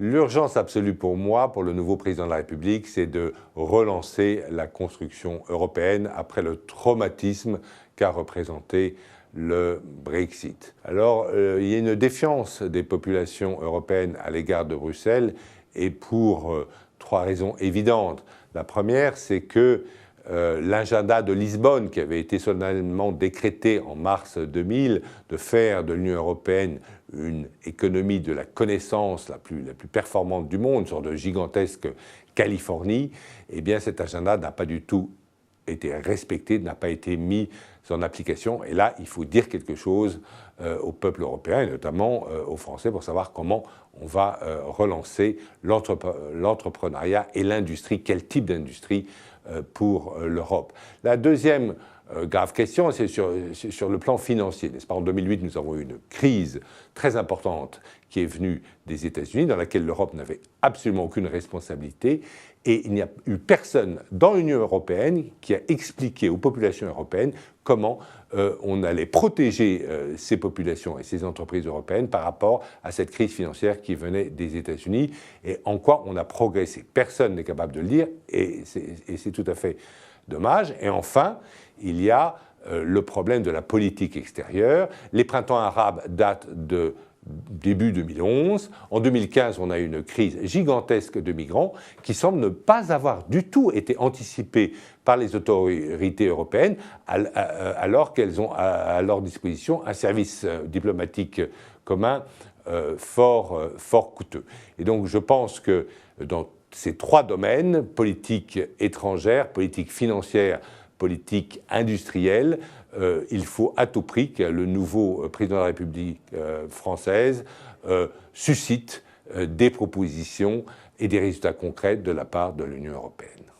L'urgence absolue pour moi, pour le nouveau président de la République, c'est de relancer la construction européenne après le traumatisme qu'a représenté le Brexit. Alors, il y a une défiance des populations européennes à l'égard de Bruxelles, et pour trois raisons évidentes. La première, c'est que l'agenda de Lisbonne, qui avait été solennellement décrété en mars 2000, de faire de l'Union européenne une économie de la connaissance la plus performante du monde, une sorte de gigantesque Californie, eh bien cet agenda n'a pas du tout été respecté, n'a pas été mis en application. Et là, il faut dire quelque chose au peuple européen, et notamment aux Français, pour savoir comment on va relancer l'entrepreneuriat et l'industrie, quel type d'industrie pour l'Europe. La deuxième grave question, c'est sur le plan financier. N'est-ce pas ? En 2008, nous avons eu une crise très importante qui est venue des États-Unis, dans laquelle l'Europe n'avait absolument aucune responsabilité. Et il n'y a eu personne dans l'Union européenne qui a expliqué aux populations européennes comment on allait protéger ces populations et ces entreprises européennes par rapport à cette crise financière qui venait des États-Unis et en quoi on a progressé. Personne n'est capable de le dire et c'est tout à fait dommage. Et enfin, il y a le problème de la politique extérieure. Les printemps arabes datent de début 2011. En 2015, on a eu une crise gigantesque de migrants qui semble ne pas avoir du tout été anticipée par les autorités européennes alors qu'elles ont à leur disposition un service diplomatique commun fort coûteux. Et donc je pense que dans ces trois domaines, politique étrangère, politique financière, politique industrielle, il faut à tout prix que le nouveau président de la République française suscite des propositions et des résultats concrets de la part de l'Union européenne.